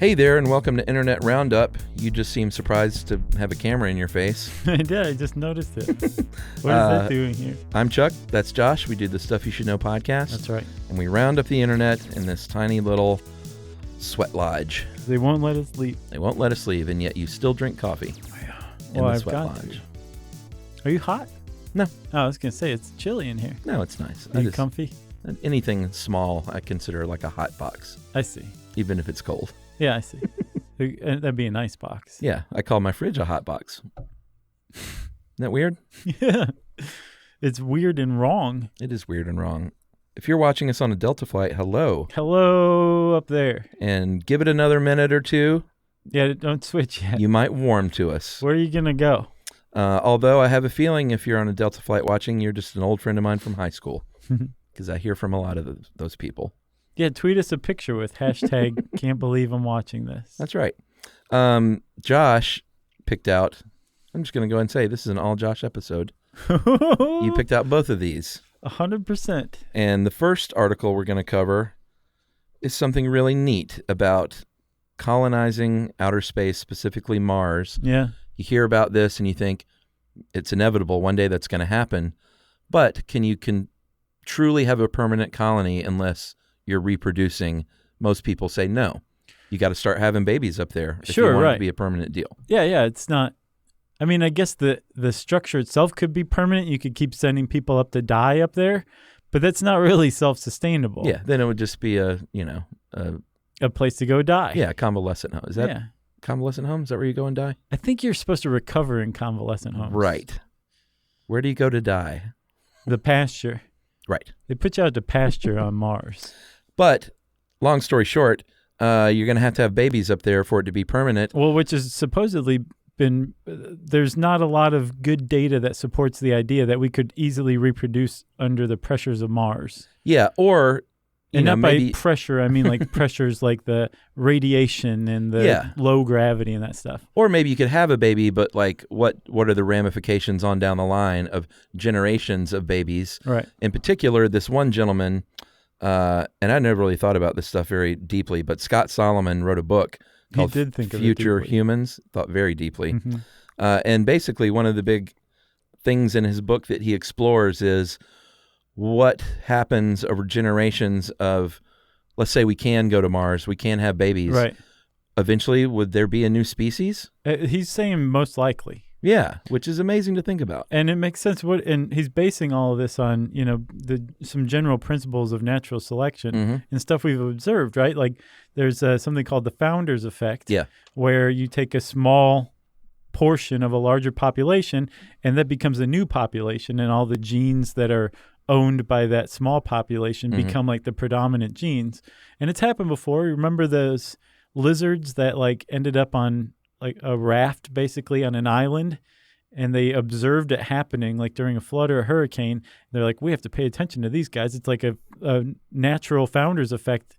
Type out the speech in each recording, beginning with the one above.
Hey there, and welcome to Internet Roundup. You just seem surprised to have a camera in your face. I did. I just noticed it. What is that doing here? I'm Chuck. That's Josh. We do the Stuff You Should Know podcast. That's right. And we round up the internet in this tiny little sweat lodge. They won't let us leave. They won't let us leave, and yet you still drink coffee in the sweat lodge. Are you hot? No. Oh, I was going to say, it's chilly in here. No, it's nice. Are you comfy? Anything small I consider like a hot box. I see. Even if it's cold. Yeah, I see. That'd be a nice box. Yeah, I call my fridge a hot box. Isn't that weird? Yeah. It's weird and wrong. It is weird and wrong. If you're watching us on a Delta flight, hello. Hello up there. And give it another minute or two. Yeah, don't switch yet. You might warm to us. Where are you going to go? Although I have a feeling if you're on a Delta flight watching, you're just an old friend of mine from high school. Because I hear from a lot of those people. Yeah, tweet us a picture with hashtag can't believe I'm watching this. That's right. Josh picked out, I'm just going to go ahead and say, this is an all Josh episode. You picked out both of these. 100%. And the first article we're going to cover is something really neat about colonizing outer space, specifically Mars. Yeah. You hear about this and you think it's inevitable. One day that's going to happen. But can you truly have a permanent colony unless you're reproducing? Most people say no. You got to start having babies up there if you want it to be a permanent deal. Yeah, it's not. I mean, I guess the structure itself could be permanent. You could keep sending people up to die up there, but that's not really self-sustainable. Yeah, then it would just be a place to go die. Yeah, convalescent home. Is that convalescent home? Is that where you go and die? I think you're supposed to recover in convalescent homes. Right. Where do you go to die? The pasture. Right. They put you out to pasture on Mars. But, long story short, you're going to have babies up there for it to be permanent. Well, which is supposedly been, there's not a lot of good data that supports the idea that we could easily reproduce under the pressures of Mars. Yeah, or, by pressure, I mean like pressures like the radiation and the low gravity and that stuff. Or maybe you could have a baby, but like what are the ramifications on down the line of generations of babies? Right. In particular, this one gentleman, and I never really thought about this stuff very deeply, but Scott Solomon wrote a book called Future Humans, thought very deeply. Mm-hmm. And basically one of the big things in his book that he explores is what happens over generations of, let's say we can go to Mars, we can have babies. Right. Eventually, would there be a new species? He's saying most likely. Yeah, which is amazing to think about. And it makes sense. And he's basing all of this on, some general principles of natural selection and stuff we've observed, right? Like there's something called the founder's effect, where you take a small portion of a larger population and that becomes a new population, and all the genes that are owned by that small population become like the predominant genes. And it's happened before. Remember those lizards that like ended up on like a raft basically on an island, and they observed it happening like during a flood or a hurricane. They're like, we have to pay attention to these guys. It's like a natural founder's effect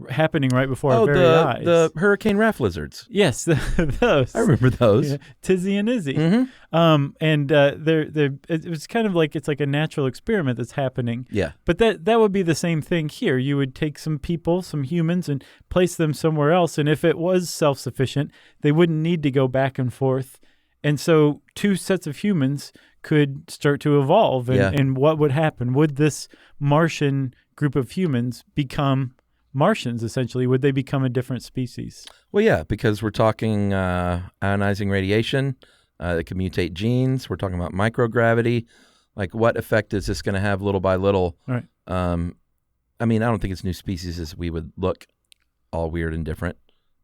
happening right before our very eyes. The hurricane raft lizards. Yes, those. I remember those. Yeah, Tizzy and Izzy. Mm-hmm. And it was kind of like it's like a natural experiment that's happening. Yeah. But that would be the same thing here. You would take some people, some humans, and place them somewhere else. And if it was self-sufficient, they wouldn't need to go back and forth. And so two sets of humans could start to evolve. And what would happen? Would this Martian group of humans become Martians, essentially? Would they become a different species? Well, yeah, because we're talking ionizing radiation that can mutate genes. We're talking about microgravity. Like, what effect is this going to have little by little? Right. I mean, I don't think it's new species as we would look all weird and different,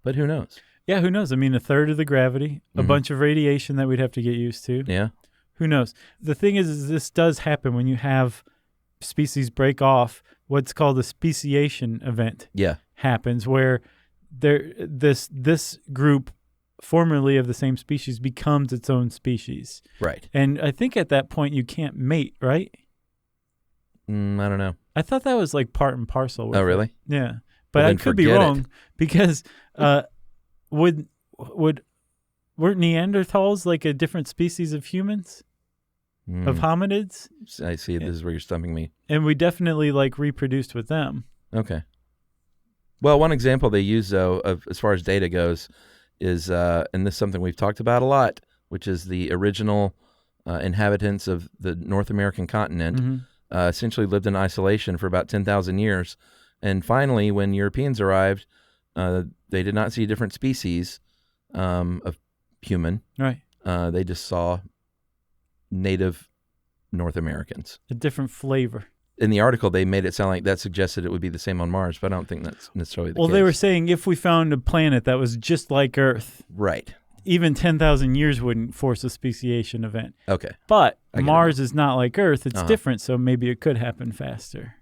but who knows? Yeah, who knows? I mean, a third of the gravity, a bunch of radiation that we'd have to get used to. Yeah. Who knows? The thing is this does happen when you have species break off. What's called a speciation event happens, where this group formerly of the same species becomes its own species. Right. And I think at that point you can't mate, right? I don't know. I thought that was like part and parcel. Oh, really? Yeah. But I could be wrong because weren't Neanderthals like a different species of humans? Of hominids? I see. This is where you're stumping me. And we definitely like reproduced with them. Okay. Well, one example they use, though, of as far as data goes, is, and this is something we've talked about a lot, which is the original inhabitants of the North American continent essentially lived in isolation for about 10,000 years. And finally, when Europeans arrived, they did not see different species of human. Right. They just saw native North Americans. A different flavor. In the article, they made it sound like that suggested it would be the same on Mars, but I don't think that's necessarily the case. Well, they were saying if we found a planet that was just like Earth, right, even 10,000 years wouldn't force a speciation event. Okay. But Mars is not like Earth. It's Uh-huh. different, so maybe it could happen faster.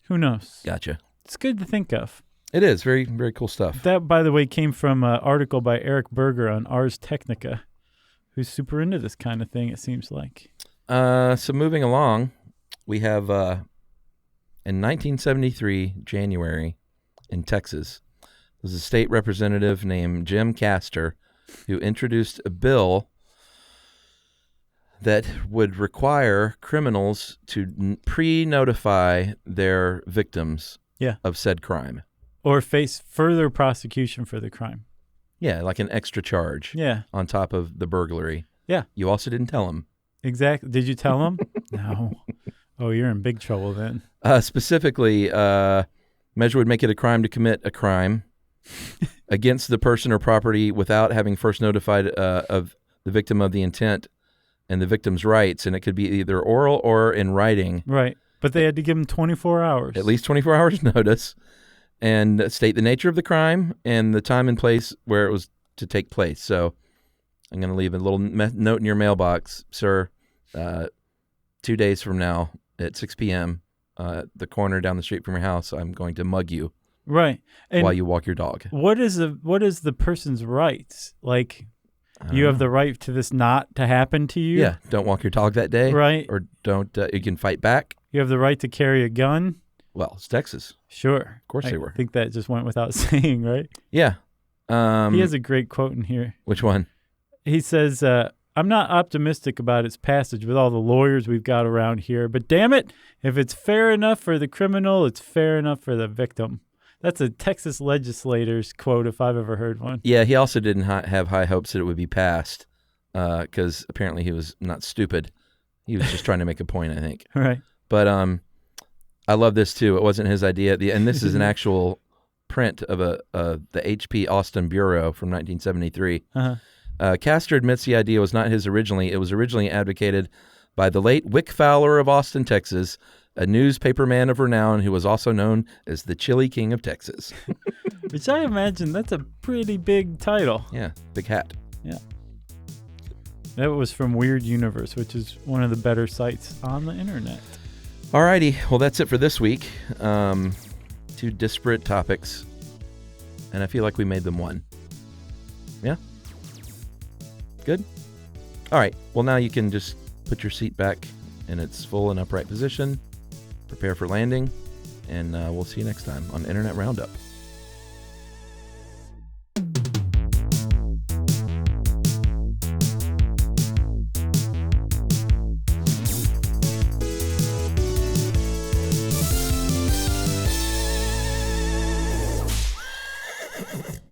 Who knows? Gotcha. It's good to think of. It is. Very, very cool stuff. That, by the way, came from an article by Eric Berger on Ars Technica, who's super into this kind of thing, it seems like. So moving along, we have in 1973, January, in Texas, there's a state representative named Jim Castor who introduced a bill that would require criminals to pre-notify their victims of said crime. Or face further prosecution for the crime. Yeah, like an extra charge on top of the burglary. Yeah. You also didn't tell them. Exactly. Did you tell them? No. Oh, you're in big trouble then. Specifically, measure would make it a crime to commit a crime against the person or property without having first notified of the victim of the intent and the victim's rights, and it could be either oral or in writing. Right, but they had to give them 24 hours. At least 24 hours notice, and state the nature of the crime and the time and place where it was to take place. So I'm going to leave a little note in your mailbox, sir. 2 days from now at 6 p.m., the corner down the street from your house, I'm going to mug you. Right. And while you walk your dog. What is the person's rights? Like, you have the right to this not to happen to you? Yeah. Don't walk your dog that day. Right. Or don't, you can fight back. You have the right to carry a gun? Well, it's Texas. Sure. Of course they were. I think that just went without saying, right? Yeah. He has a great quote in here. Which one? He says, I'm not optimistic about its passage with all the lawyers we've got around here, but damn it, if it's fair enough for the criminal, it's fair enough for the victim. That's a Texas legislator's quote, if I've ever heard one. Yeah, he also didn't have high hopes that it would be passed because apparently he was not stupid. He was just trying to make a point, I think. Right. But I love this, too. It wasn't his idea. And this is an actual print of the HP Austin Bureau from 1973. Uh-huh. Castor admits the idea was not his originally. It was originally advocated by the late Wick Fowler of Austin, Texas, a newspaperman of renown who was also known as the Chili King of Texas. Which I imagine that's a pretty big title. Yeah, big hat. Yeah. That was from Weird Universe, which is one of the better sites on the internet. All righty. Well, that's it for this week. 2 disparate topics, and I feel like we made them one. Yeah? Good? All right. Well, now you can just put your seat back in its full and upright position, prepare for landing, and we'll see you next time on Internet Roundup.